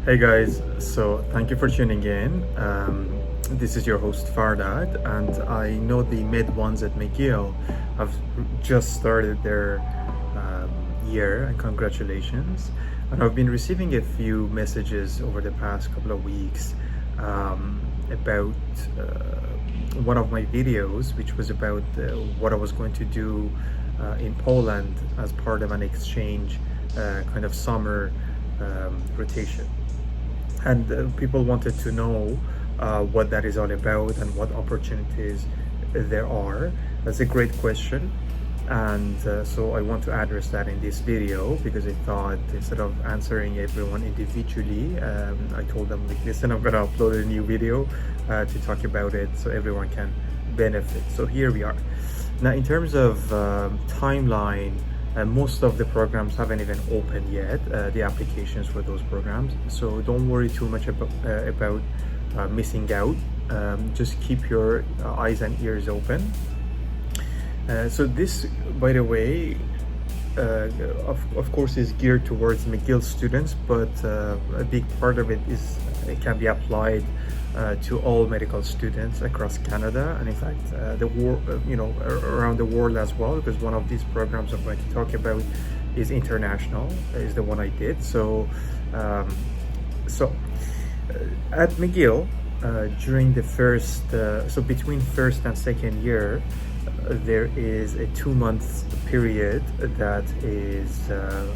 Hey guys, so thank you for tuning in. This is your host Fardad, and I know the mid ones at McGill have just started their year, and congratulations. And I've been receiving a few messages over the past couple of weeks about one of my videos, which was about what I was going to do in Poland as part of an exchange kind of summer rotation. And people wanted to know what that is all about and what opportunities there are. That's a great question, and so I want to address that in this video, because I thought instead of answering everyone individually, I told them, like, listen, I'm gonna upload a new video to talk about it so everyone can benefit. So here we are. Now, in terms of timeline, most of the programs haven't even opened yet, the applications for those programs. So don't worry too much about missing out. Just keep your eyes and ears open. So this, by the way, of course, is geared towards McGill students, but a big part of it it can be applied to all medical students across Canada, and in fact around the world as well, because one of these programs I'm going to talk about is international, is the one I did. So at McGill, during the first so between first and second year, there is a 2 month period that is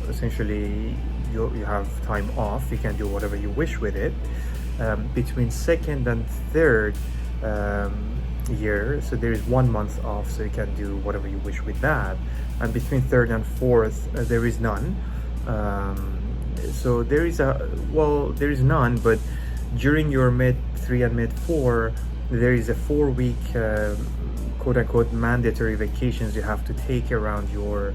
essentially you have time off. You can do whatever you wish with it. Between second and third year, so there is 1 month off, so you can do whatever you wish with that. And between third and fourth, there is none. So there is none, but during your Med 3 and Med 4, there is a 4 week quote-unquote mandatory vacations you have to take around your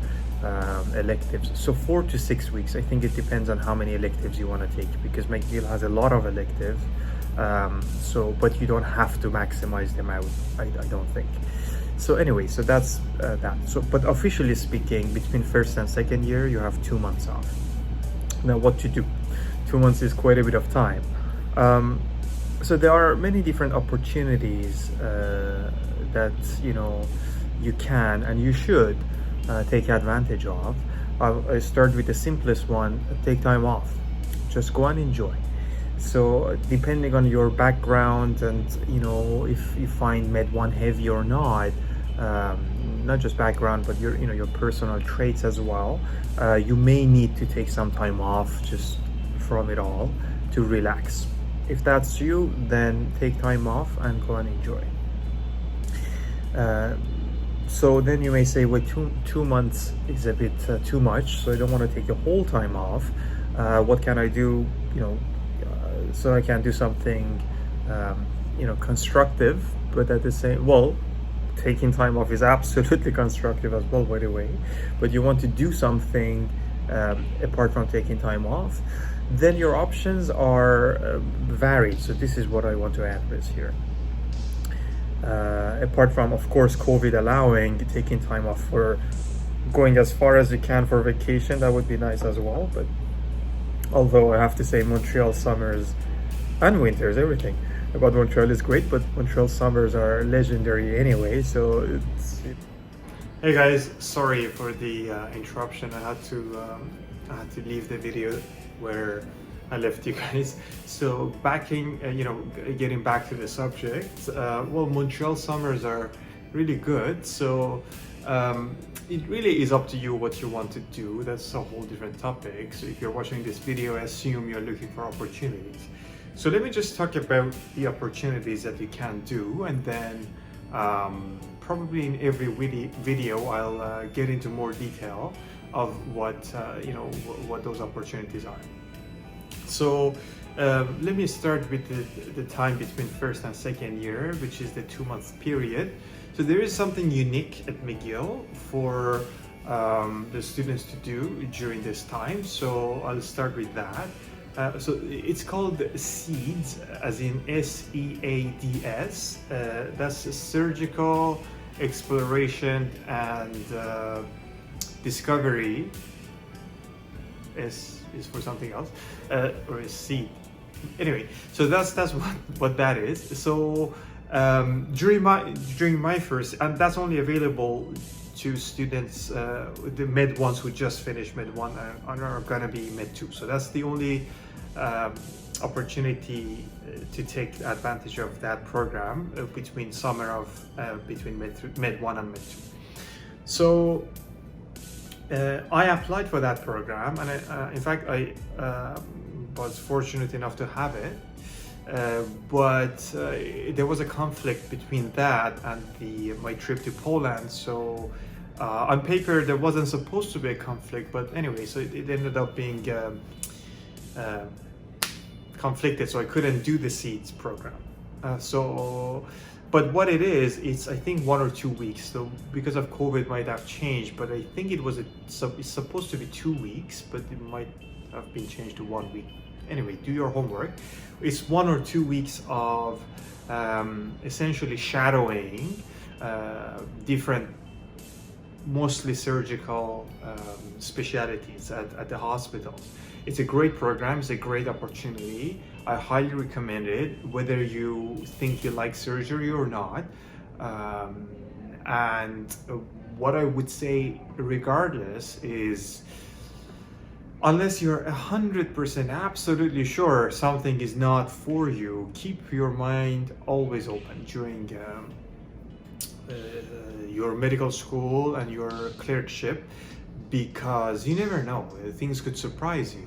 electives. So 4 to 6 weeks. I think it depends on how many electives you want to take, because McGill has a lot of electives. But you don't have to maximize them out, I don't think. So anyway, so that's that. So, but officially speaking, between first and second year, you have 2 months off. Now, what to do? 2 months is quite a bit of time. So there are many different opportunities that you can and you should take advantage of. I start with the simplest one: take time off. Just go and enjoy. So depending on your background and if you find Med 1 heavy or not just background, but your personal traits as well, you may need to take some time off just from it all to relax. If that's you, then take time off and go and enjoy. So then you may say, well, two months is a bit too much, so I don't want to take the whole time off. What can I do, so I can do something, constructive, but at the same, taking time off is absolutely constructive as well, by the way, but you want to do something apart from taking time off, then your options are varied. So this is what I want to address here. Apart from, of course, COVID allowing, taking time off for going as far as you can for vacation, that would be nice as well. But although I have to say, Montreal summers and winters, everything about Montreal is great, but Montreal summers are legendary anyway. So hey guys, sorry for the interruption. I had to leave the video where I left you guys. So getting back to the subject, Montreal summers are really good. So it really is up to you what you want to do. That's a whole different topic. So if you're watching this video, I assume you're looking for opportunities. So let me just talk about the opportunities that you can do, and then probably in every video I'll get into more detail of what those opportunities are. So let me start with the time between first and second year, which is the 2 month period. So there is something unique at McGill for the students to do during this time. So I'll start with that. So it's called SEADS, as in SEADS. That's Surgical Exploration and Discovery S is for something else, or is C. Anyway, so that's what that is. So during my first, and that's only available to students, the Med ones who just finished Med 1 and are gonna be Med 2. So that's the only opportunity to take advantage of that program between summer of between Med 1 and Med 2. So I applied for that program, and in fact I was fortunate enough to have it, but there was a conflict between that and my trip to Poland. So on paper there wasn't supposed to be a conflict, but anyway, so it ended up being conflicted, so I couldn't do the SEEDS program. But what it is, it's I think 1 or 2 weeks. So because of COVID, it might have changed, but I think it's supposed to be 2 weeks, but it might have been changed to 1 week. Anyway, do your homework. It's 1 or 2 weeks of essentially shadowing different, mostly surgical specialties at the hospitals. It's a great program, it's a great opportunity. I highly recommend it, whether you think you like surgery or not. And what I would say regardless is, unless you're 100% absolutely sure something is not for you, keep your mind always open during your medical school and your clerkship, because you never know, things could surprise you.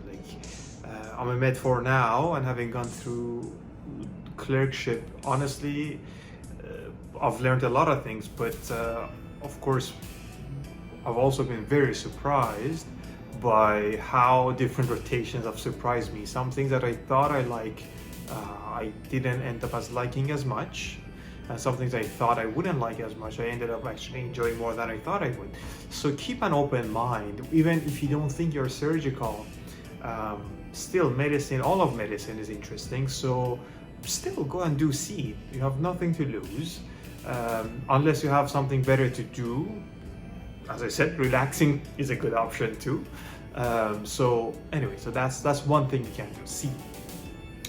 I'm a Med 4 now, and having gone through clerkship, honestly, I've learned a lot of things, but of course I've also been very surprised by how different rotations have surprised me. Some things that I thought I like, I didn't end up as liking as much, and some things I thought I wouldn't like as much, I ended up actually enjoying more than I thought I would. So keep an open mind, even if you don't think you're surgical. Still, medicine, all of medicine is interesting, so still go and do SEED. You have nothing to lose, unless you have something better to do. As I said, relaxing is a good option too. So anyway, so that's one thing you can do, SEED.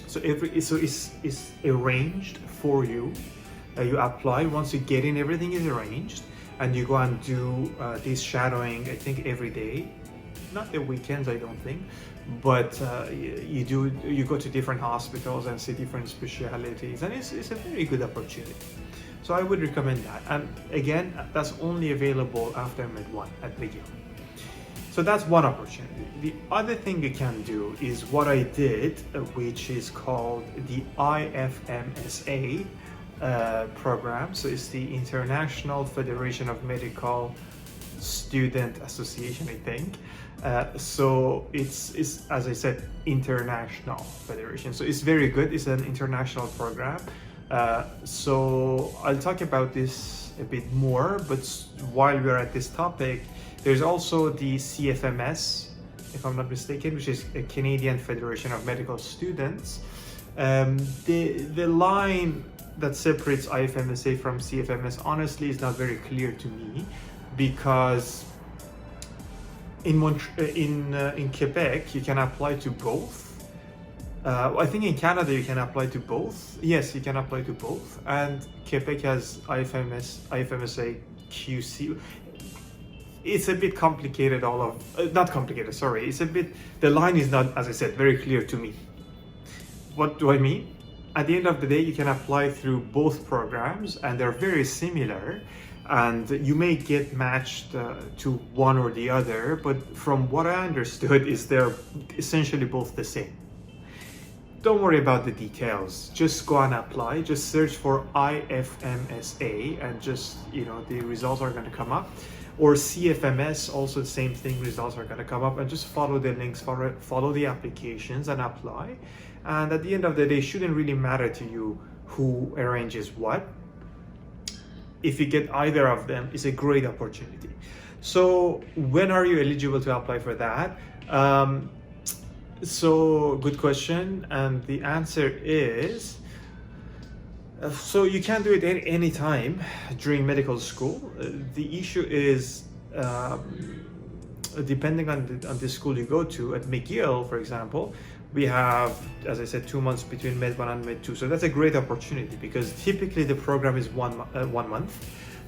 So it's arranged for you. You apply. Once you get in, everything is arranged, and you go and do this shadowing, I think every day, not the weekends, I don't think, but you go to different hospitals and see different specialties, and it's a very good opportunity. So I would recommend that. And again, that's only available after Med 1 at McGill. So that's one opportunity. The other thing you can do is what I did, which is called the IFMSA program. So it's the International Federation of Medical Student Association, I think. So it's as I said, international federation. So it's very good. It's an international program. So I'll talk about this a bit more, but while we're at this topic, there's also the CFMS, if I'm not mistaken, which is a Canadian Federation of Medical Students. The line that separates IFMSA from CFMS honestly is not very clear to me, because in Quebec you can apply to both. I think in Canada you can apply to both. Yes, you can apply to both, and Quebec has IFMSA QC. It's a bit complicated, not complicated, sorry. It's a bit, the line is not, as I said, very clear to me. What do I mean? At the end of the day, you can apply through both programs, and they're very similar, and you may get matched to one or the other, but from what I understood is they're essentially both the same. Don't worry about the details, just go and apply, just search for IFMSA, and just, the results are going to come up. Or CFMS, also the same thing, results are going to come up, and just follow the links, follow the applications and apply. And at the end of the day, it shouldn't really matter to you who arranges what. If you get either of them, it's a great opportunity. So when are you eligible to apply for that? So good question, and the answer is, so you can do it any time during medical school. The issue is depending on the school you go to. At McGill, for example, we have, as I said, 2 months between Med 1 and Med 2. So that's a great opportunity because typically the program is 1 month.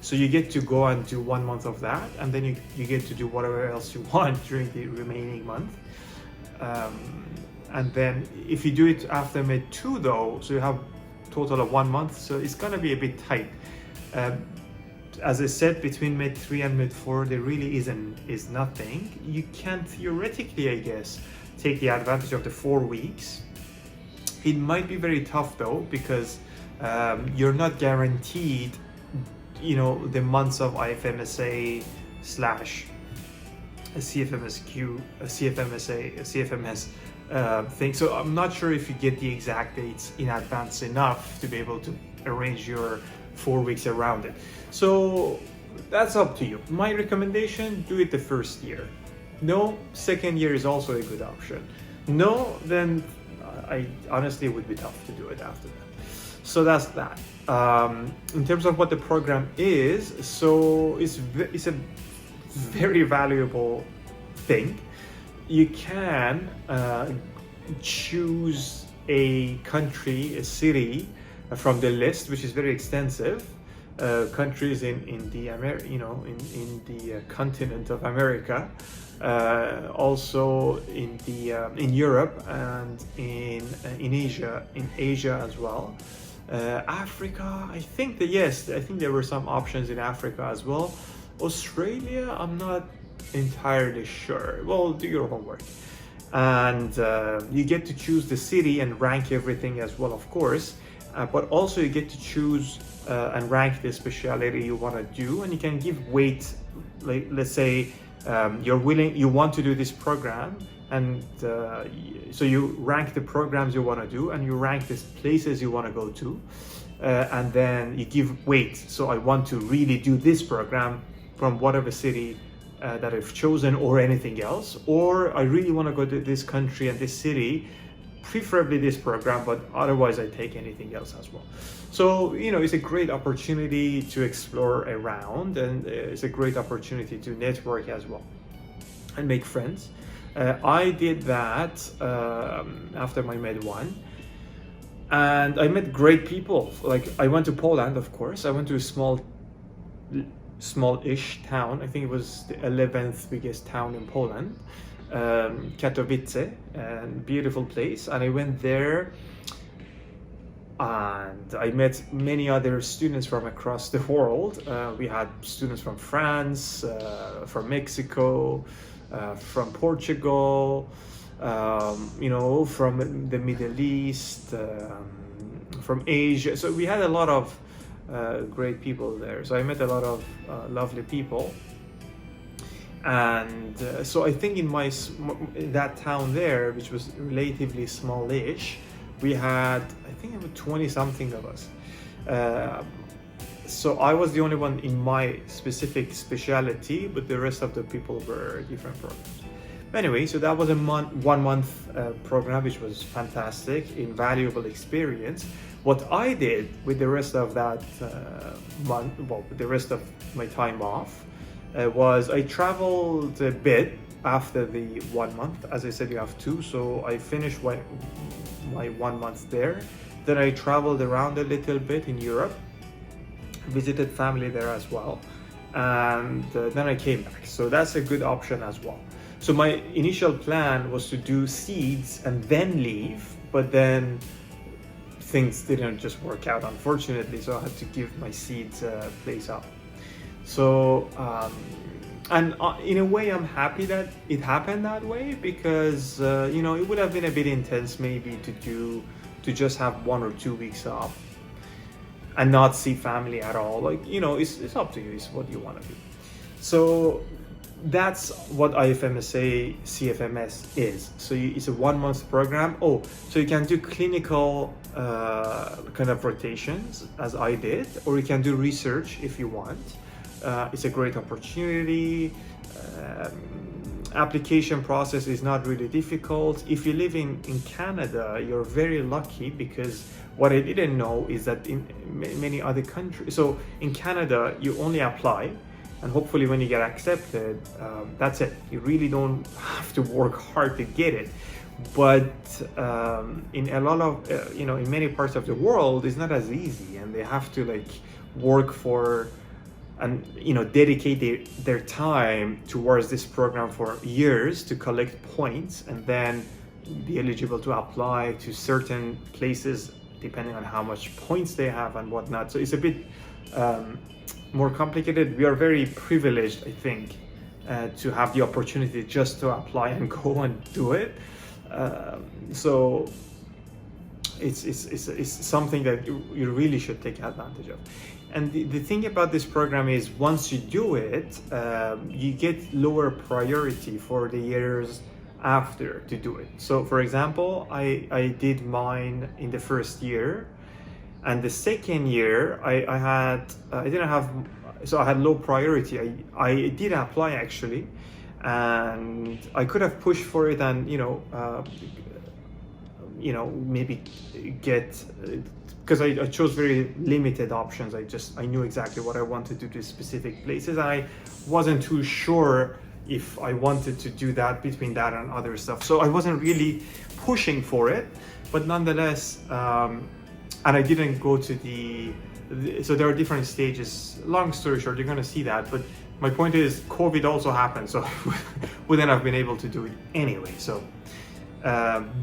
So you get to go and do 1 month of that, and then you get to do whatever else you want during the remaining month. And then if you do it after Med 2 though, so you have total of 1 month, so it's gonna be a bit tight. As I said, between Med 3 and Med 4, there really is nothing. You can theoretically, I guess, take the advantage of the 4 weeks. It might be very tough though, because you're not guaranteed, you know, the months of IFMSA slash a CFMSQ, a CFMSA, a CFMS thing. So I'm not sure if you get the exact dates in advance enough to be able to arrange your 4 weeks around it. So that's up to you. My recommendation, do it the first year. No, second year is also a good option. No, then I honestly, it would be tough to do it after that. So that's that. In terms of what the program is, so it's a very valuable thing. You can choose a country, a city from the list, which is very extensive. Countries in the continent of America, also in Europe and in Asia as well. Africa, I think there were some options in Africa as well. Australia, I'm not entirely sure. Well, do your homework. And you get to choose the city and rank everything as well, of course. But also you get to choose and rank the specialty you want to do, and you can give weight. Like, let's say you want to do this program, and so you rank the programs you want to do, and you rank the places you want to go to, and then you give weight. So I want to really do this program from whatever city that I've chosen, or anything else, or I really want to go to this country and this city, preferably this program, but otherwise I take anything else as well. So, you know, it's a great opportunity to explore around, and it's a great opportunity to network as well and make friends. I did that after my Med 1, and I met great people. Like, I went to Poland, of course. I went to a small-ish town. I think it was the 11th biggest town in Poland. Katowice, and beautiful place, and I went there and I met many other students from across the world. We had students from France, from Mexico, from Portugal, you know, from the Middle East, from Asia. So we had a lot of great people there. So I met a lot of lovely people. And so I think in that town there, which was relatively smallish, we had, I think, about 20 something of us. So I was the only one in my specific specialty, but the rest of the people were different programs. Anyway, so that was a 1 month program, which was fantastic, invaluable experience. What I did with the rest of that month, well, with the rest of my time off, was I traveled a bit after the 1 month. As I said, you have 2, so I finished my 1 month there. Then I traveled around a little bit in Europe, visited family there as well, and then I came back. So that's a good option as well. So my initial plan was to do seeds and then leave, but then things didn't just work out, unfortunately, so I had to give my seeds place up. So, and in a way, I'm happy that it happened that way, because you know, it would have been a bit intense maybe to just have 1 or 2 weeks off and not see family at all. Like, you know, it's up to you. It's what you want to do. So that's what IFMSA CFMS is. So it's a 1 month program. Oh, so you can do clinical kind of rotations, as I did, or you can do research if you want. It's a great opportunity. Application process is not really difficult. If you live in Canada, you're very lucky, because what I didn't know is that in many other countries, so in Canada, you only apply, and hopefully when you get accepted, that's it. You really don't have to work hard to get it. But in a lot of in many parts of the world, it's not as easy, and they have to like work for and dedicate their time towards this program for years to collect points and then be eligible to apply to certain places depending on how much points they have and whatnot. So it's a bit more complicated. We are very privileged, I think, to have the opportunity just to apply and go and do it. So it's something that you really should take advantage of. And the thing about this program is once you do it, you get lower priority for the years after to do it. So for example, I did mine in the first year, and the second year I had low priority. I did apply actually, and I could have pushed for it and maybe get, because I chose very limited options. I knew exactly what I wanted to do specific places, and I wasn't too sure if I wanted to do that between that and other stuff. So I wasn't really pushing for it, but nonetheless, and I didn't go to so there are different stages. Long story short, you're gonna see that, but my point is COVID also happened, so wouldn't have been able to do it anyway. So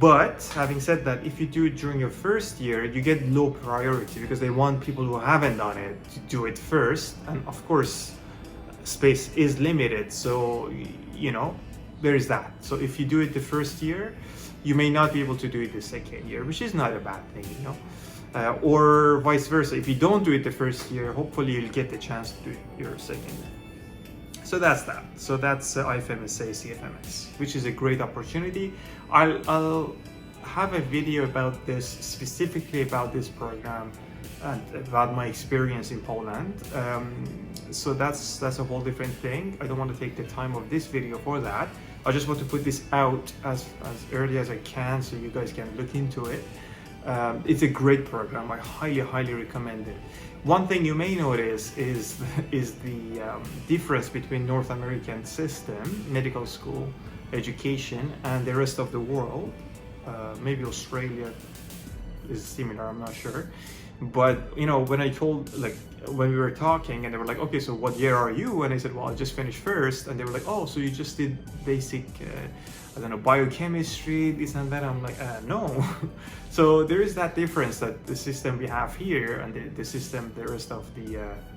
but having said that, if you do it during your first year, you get low priority because they want people who haven't done it to do it first, and of course space is limited, so there is that. So if you do it the first year, you may not be able to do it the second year, which is not a bad thing, or vice versa. If you don't do it the first year, hopefully you'll get the chance to do it your second year. So that's that. So that's IFMSA CFMS, which is a great opportunity. I'll have a video about this, specifically about this program and about my experience in Poland. So that's a whole different thing. I don't want to take the time of this video for that. I just want to put this out as early as I can so you guys can look into it. It's a great program. I highly recommend it. One thing you may notice is the difference between North American system, medical school education, and the rest of the world. Maybe Australia is similar, I'm not sure. But when I told, when we were talking, and they were like, okay, so what year are you? And I said, well, I just finished first. And they were like, oh, so you just did basic biochemistry, this and that. I'm like, no. So there is that difference, that the system we have here and the system the rest of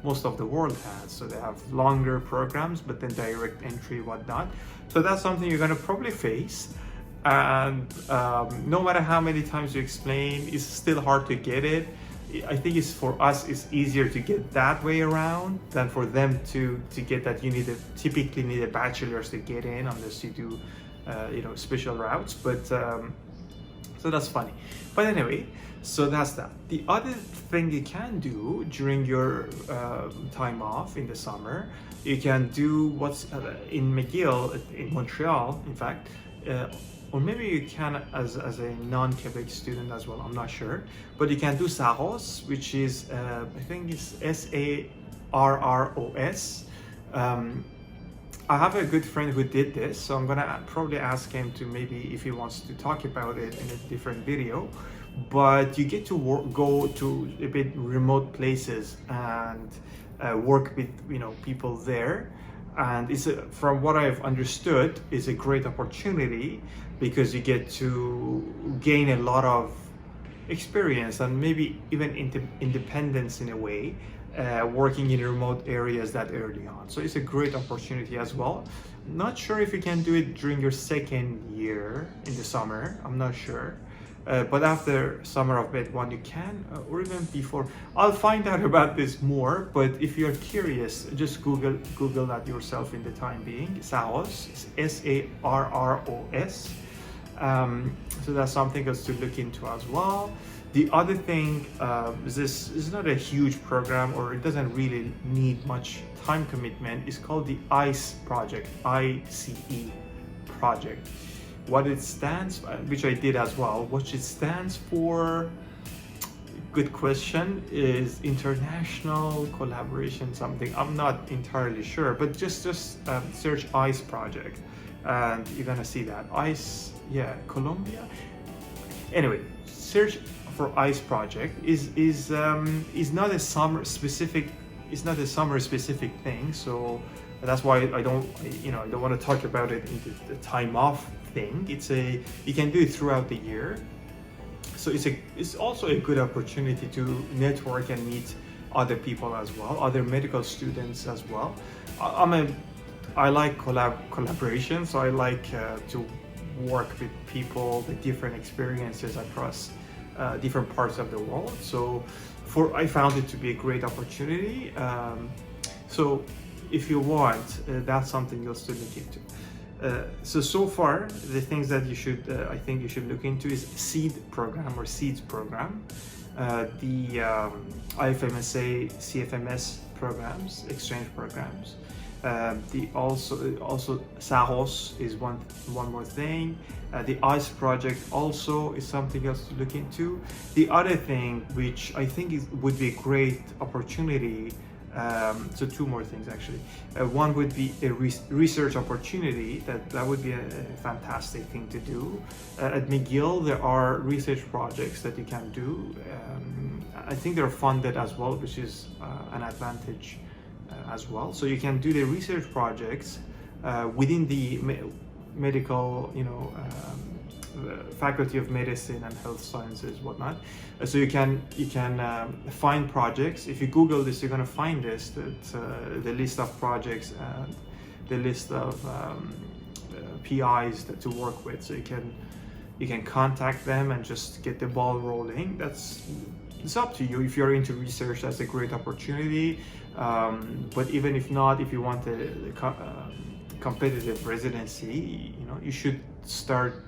most of the world has. So they have longer programs, but then direct entry, whatnot. So that's something you're gonna probably face. And no matter how many times you explain, it's still hard to get it. I think for us it's easier to get that way around than for them to get that. You typically need a bachelor's to get in, unless you do special routes. But so that's funny. But anyway, so that's that. The other thing you can do during your time off in the summer, you can do what's in McGill in Montreal, in fact. Or maybe you can as a non-Quebec student as well, I'm not sure. But you can do SAROS, which is, I think it's SARROS. I have a good friend who did this, so I'm gonna probably ask him to maybe, if he wants to talk about it in a different video. But you get to go to a bit remote places and work with people there. And from what I've understood, is a great opportunity because you get to gain a lot of experience and maybe even independence in a way, working in remote areas that early on. So it's a great opportunity as well. Not sure if you can do it during your second year in the summer, I'm not sure. But after summer of Med 1 you can, or even before. I'll find out about this more, but if you're curious, just Google that yourself in the time being. SARROS, SARROS. So that's something else to look into as well. The other thing, this is not a huge program, or it doesn't really need much time commitment. It's called the ICE project, ICE project. What it stands for, which I did as well, what it stands for, good question. Is international collaboration something? I'm not entirely sure, but just search ICE project, and you're gonna see that ICE, yeah, Colombia. Anyway, search for ICE project is not a summer specific. It's not a summer specific thing, so that's why I don't want to talk about it in the time off thing. You can do it throughout the year. So it's also a good opportunity to network and meet other people as well, other medical students as well. I like collaboration, so I like to work with people with different experiences across different parts of the world. So I found it to be a great opportunity. So if you want, that's something you'll still look into. So far, the things that I think you should look into is SEED program or SEEDS program, the IFMSA, CFMS programs, exchange programs. The also SAROS is one more thing. The ICE project also is something else to look into. The other thing, which I think would be a great opportunity. So two more things actually. One would be a research opportunity. That would be a fantastic thing to do. At McGill, there are research projects that you can do. I think they're funded as well, which is an advantage as well. So you can do the research projects within the medical, Faculty of Medicine and Health Sciences, whatnot. So you can find projects. If you Google this, you're going to find this, that the list of projects and the list of PIs to work with. So you can contact them and just get the ball rolling. It's up to you. If you're into research, that's a great opportunity. But even if not, if you want a competitive residency, you should start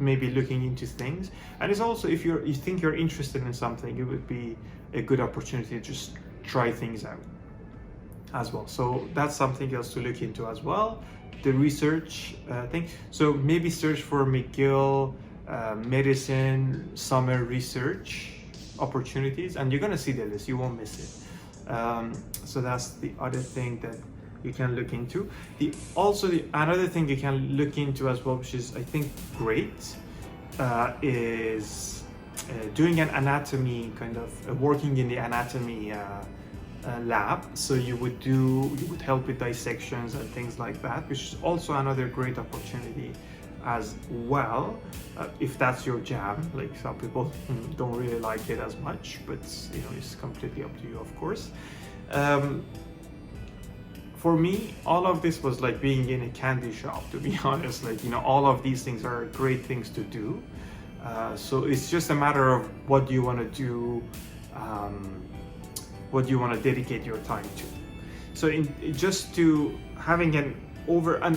maybe looking into things. And it's also, if you think you're interested in something, it would be a good opportunity to just try things out as well. So that's something else to look into as well, the research thing. So maybe search for McGill medicine summer research opportunities, and you're gonna see the list, you won't miss it. So that's the other thing that you can look into. Another thing you can look into as well, which is I think great, is doing an anatomy working in the anatomy lab. So you would help with dissections and things like that, which is also another great opportunity as well, if that's your jam. Like some people don't really like it as much, but it's completely up to you, of course. For me, all of this was like being in a candy shop, to be honest. All of these things are great things to do. So it's just a matter of what do you want to do, what do you want to dedicate your time to. So just to having and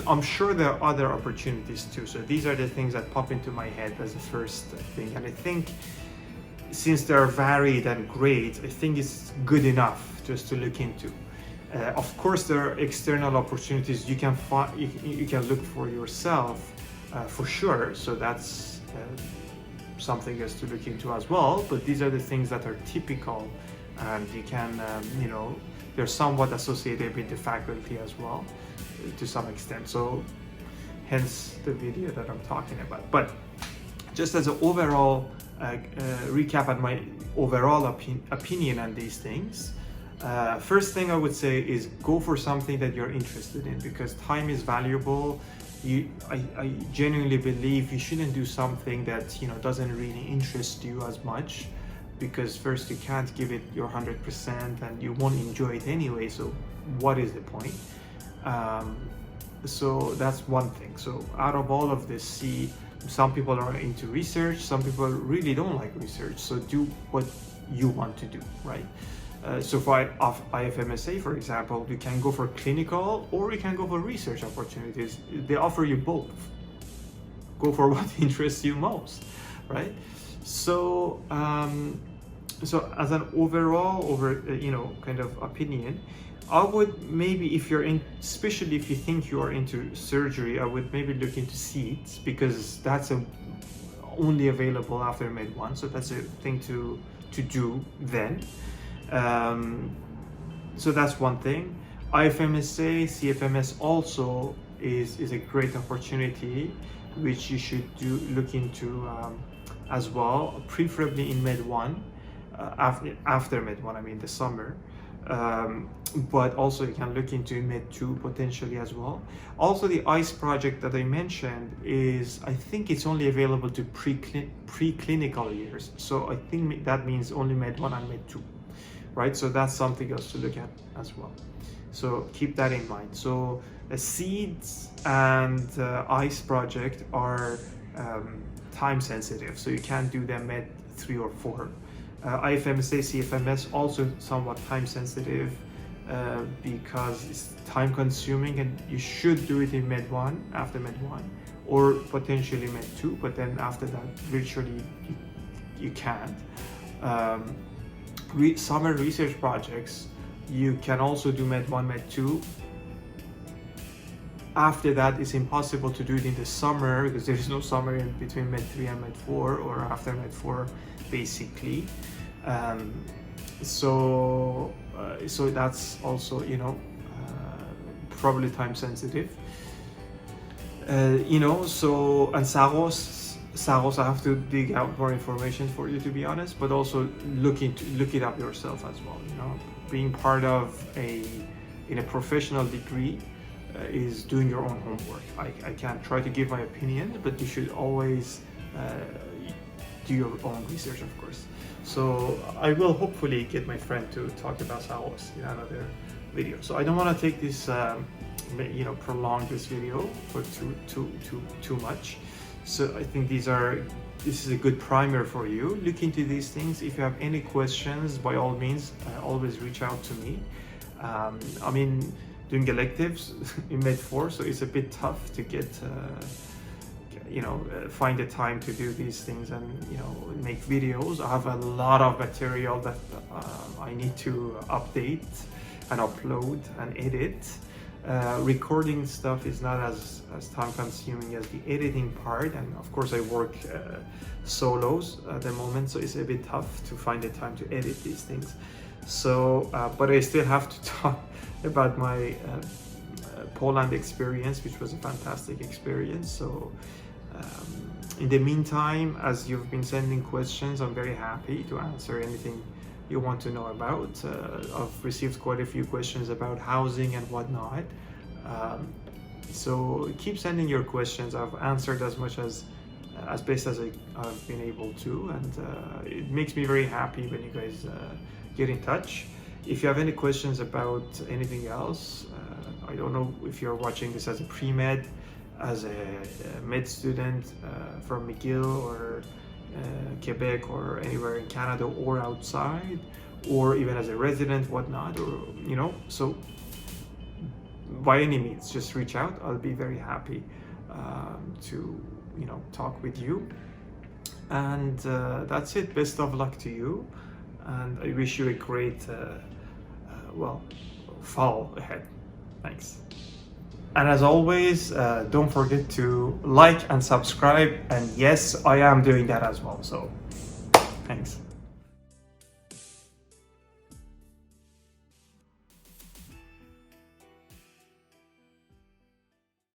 I'm sure there are other opportunities too. So these are the things that pop into my head as the first thing. And I think since they're varied and great, I think it's good enough just to look into. Of course, there are external opportunities you can look for yourself, for sure. So that's something else to look into as well. But these are the things that are typical, and you can, they're somewhat associated with the faculty as well, to some extent. So, hence the video that I'm talking about. But just as an overall recap on my overall opinion on these things. First thing I would say is go for something that you're interested in, because time is valuable. I genuinely believe you shouldn't do something that doesn't really interest you as much, because first, you can't give it your 100% and you won't enjoy it anyway, so what is the point? So that's one thing. So out of all of this, see, some people are into research, some people really don't like research, so do what you want to do, right? So for IFMSA, for example, you can go for clinical or you can go for research opportunities. They offer you both. Go for what interests you most, right? So, so as an overall kind of opinion, I would maybe, especially if you think you are into surgery, I would maybe look into SEEDS, because that's only available after Med 1. So that's a thing to to do then. So that's one thing. IFMSA, CFMS also is a great opportunity which you should look into as well, preferably in Med 1, after Med 1, I mean the summer. But also you can look into Med 2 potentially as well. Also the ICE project that I mentioned I think it's only available to preclinical years. So I think that means only Med 1 and Med 2, right? So that's something else to look at as well. So keep that in mind. So the SEEDS and ICE project are time sensitive, so you can't do them Med 3 or 4. IFMSA, CFMS also somewhat time sensitive because it's time consuming, and you should do it in Med 1, after Med 1, or potentially Med 2, but then after that virtually you can't. Summer research projects, you can also do Med 1, Med 2. After that, it's impossible to do it in the summer because there is no summer in between Med 3 and Med 4, or after Med 4 basically. So that's also, you know, probably time sensitive. You know, so, and Saros, I have to dig out more information for you, to be honest, but also look it up yourself as well. You know, being part of in a professional degree is doing your own homework. I can't try to give my opinion, but you should always do your own research, of course. So I will hopefully get my friend to talk about Saros in another video. So I don't want to take this, you know, prolong this video for too much. So I think this is a good primer for you. Look into these things. If you have any questions, by all means, always reach out to me. I mean, doing electives in Med 4, so it's a bit tough to get, you know, find the time to do these things and, you know, make videos. I have a lot of material that I need to update and upload and edit. Recording stuff is not as time consuming as the editing part, and of course I work solos at the moment, so it's a bit tough to find the time to edit these things. So but I still have to talk about my Poland experience, which was a fantastic experience. So in the meantime, as you've been sending questions, I'm very happy to answer anything you want to know about. I've received quite a few questions about housing and whatnot. So keep sending your questions. I've answered as much as best as I've been able to, and it makes me very happy when you guys get in touch. If you have any questions about anything else, I don't know if you're watching this as a pre-med, as a med student from McGill or Quebec or anywhere in Canada or outside, or even as a resident, whatnot, or, you know, so by any means, just reach out. I'll be very happy to, you know, talk with you. And that's it. Best of luck to you, and I wish you a great well, fall ahead. Thanks. And as always, don't forget to like and subscribe, and yes, I am doing that as well, so thanks.